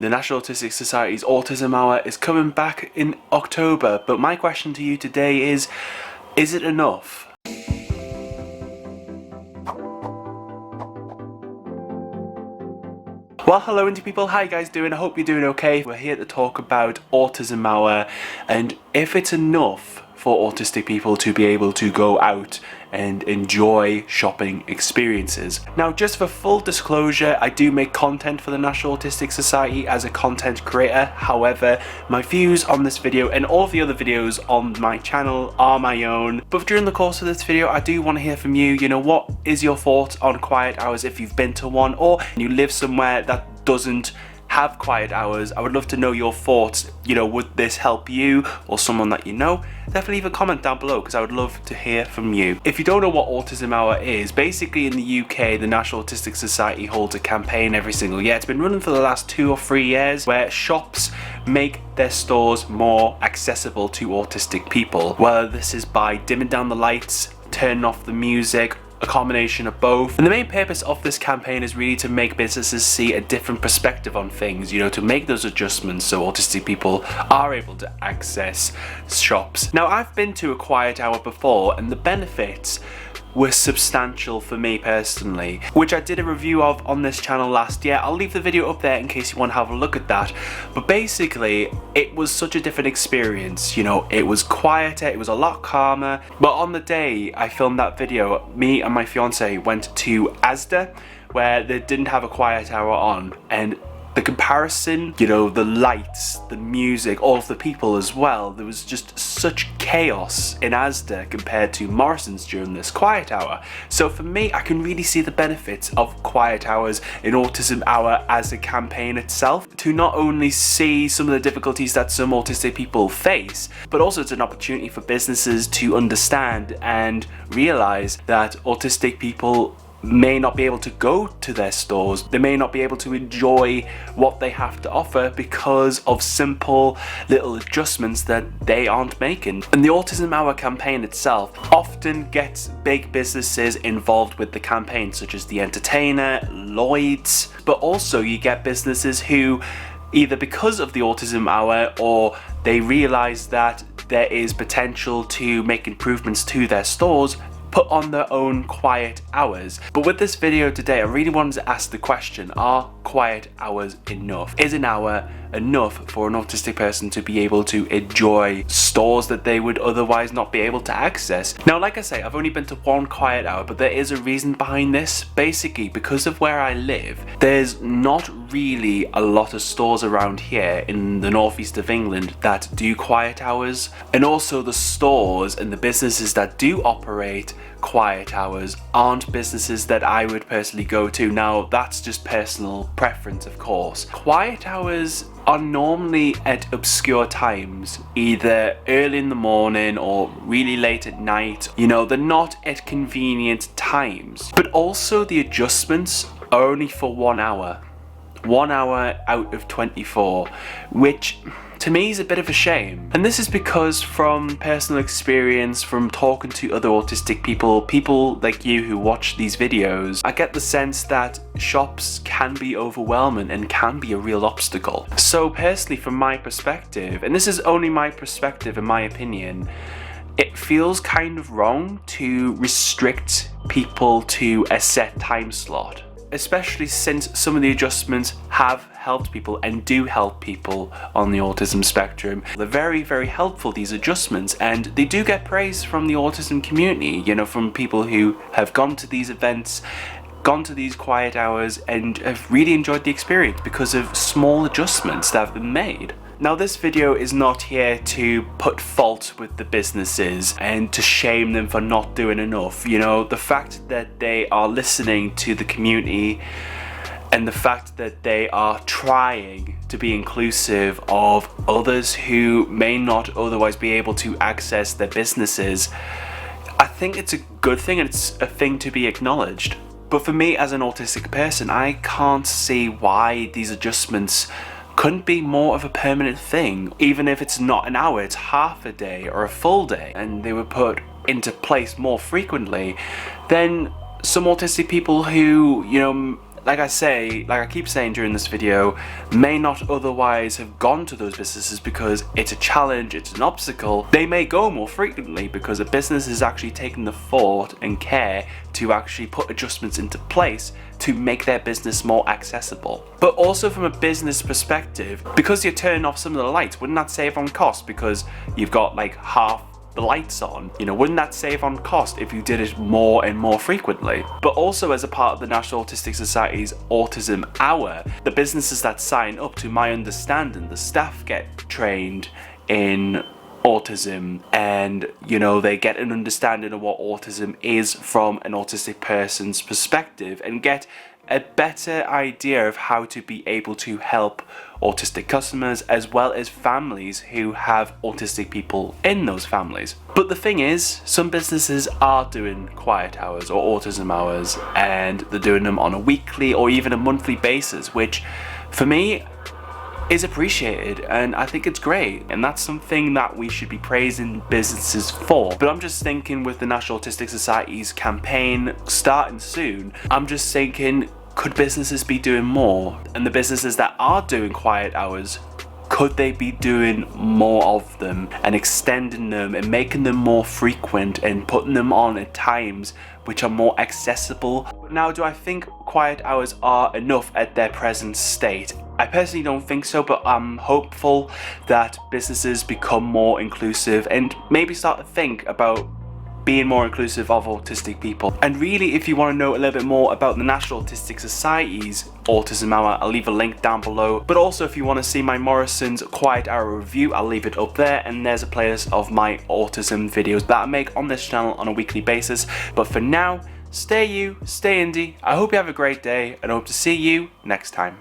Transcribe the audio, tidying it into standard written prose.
The National Autistic Society's Autism Hour is coming back in October, but my question to you today is it enough? Well, hello indie people, how you guys doing? I hope you're doing okay. We're here to talk about Autism Hour and if it's enough for autistic people to be able to go out and enjoy shopping experiences. Now, just for full disclosure, I do make content for the National Autistic Society as a content creator. However, my views on this video and all of the other videos on my channel are my own. But during the course of this video, I do want to hear from you. You know, what is your thoughts on quiet hours if you've been to one or you live somewhere that doesn't have quiet hours? I would love to know your thoughts. You know, would this help you or someone that you know? Definitely leave a comment down below because I would love to hear from you. If you don't know what Autism Hour is, basically in the UK, the National Autistic Society holds a campaign every single year. It's been running for the last 2 or 3 years where shops make their stores more accessible to autistic people. Whether this is by dimming down the lights, turning off the music, a combination of both. And the main purpose of this campaign is really to make businesses see a different perspective on things, you know, to make those adjustments so autistic people are able to access shops. Now, I've been to a quiet hour before and the benefits were substantial for me personally, which I did a review of on this channel last year. I'll leave the video up there in case you want to have a look at that. But basically, it was such a different experience. You know, it was quieter, it was a lot calmer. But on the day I filmed that video, me and my fiance went to Asda, where they didn't have a quiet hour on, and the comparison, you know, the lights, the music, all of the people as well, there was just such chaos in Asda compared to Morrison's during this quiet hour. So for me, I can really see the benefits of quiet hours in Autism Hour as a campaign itself, to not only see some of the difficulties that some autistic people face, but also it's an opportunity for businesses to understand and realize that autistic people may not be able to go to their stores. They may not be able to enjoy what they have to offer because of simple little adjustments that they aren't making. And the Autism Hour campaign itself often gets big businesses involved with the campaign, such as The Entertainer, Lloyd's, but also you get businesses who, either because of the Autism Hour or they realize that there is potential to make improvements to their stores, put on their own quiet hours. But with this video today, I really wanted to ask the question, are quiet hours enough? Is an hour enough for an autistic person to be able to enjoy stores that they would otherwise not be able to access? Now, like I say, I've only been to one quiet hour, but there is a reason behind this. Basically, because of where I live, there's not really a lot of stores around here in the northeast of England that do quiet hours. And also the stores and the businesses that do operate quiet hours aren't businesses that I would personally go to. Now, that's just personal preference, of course. Quiet hours are normally at obscure times, either early in the morning or really late at night. You know, they're not at convenient times. But also the adjustments are only for 1 hour. 1 hour out of 24, which to me is a bit of a shame. And this is because from personal experience, from talking to other autistic people like you who watch these videos, I get the sense that shops can be overwhelming and can be a real obstacle. So personally, from my perspective, and this is only my perspective in my opinion, it feels kind of wrong to restrict people to a set time slot, especially since some of the adjustments have helped people and do help people on the autism spectrum. They're very, very helpful, these adjustments, and they do get praise from the autism community, you know, from people who have gone to these events, gone to these quiet hours, and have really enjoyed the experience because of small adjustments that have been made. Now, this video is not here to put fault with the businesses and to shame them for not doing enough. You know, the fact that they are listening to the community and the fact that they are trying to be inclusive of others who may not otherwise be able to access their businesses, I think it's a good thing and it's a thing to be acknowledged. But for me as an autistic person, I can't see why these adjustments couldn't be more of a permanent thing. Even if it's not an hour, it's half a day or a full day, and they were put into place more frequently, then some autistic people who, you know, like I keep saying during this video, may not otherwise have gone to those businesses because it's a challenge, it's an obstacle. They may go more frequently because a business is actually taking the thought and care to actually put adjustments into place to make their business more accessible. But also from a business perspective, because you're turning off some of the lights, wouldn't that save on cost because you've got like half the lights on? You know, wouldn't that save on cost if you did it more and more frequently? But also as a part of the National Autistic Society's Autism Hour, the businesses that sign up, to my understanding, the staff get trained in autism, and you know, they get an understanding of what autism is from an autistic person's perspective and get a better idea of how to be able to help autistic customers as well as families who have autistic people in those families. But the thing is, some businesses are doing quiet hours or autism hours, and they're doing them on a weekly or even a monthly basis, which for me is appreciated, and I think it's great, and that's something that we should be praising businesses for. But I'm just thinking, with the National Autistic Society's campaign starting soon, I'm just thinking, could businesses be doing more? And the businesses that are doing quiet hours, could they be doing more of them and extending them and making them more frequent and putting them on at times which are more accessible? Now, do I think quiet hours are enough at their present state? I personally don't think so, but I'm hopeful that businesses become more inclusive and maybe start to think about being more inclusive of autistic people. And really, if you want to know a little bit more about the National Autistic Society's Autism Hour, I'll leave a link down below. But also, if you want to see my Morrison's Quiet Hour review, I'll leave it up there, and there's a playlist of my autism videos that I make on this channel on a weekly basis. But for now, stay you, stay indie. I hope you have a great day, and I hope to see you next time.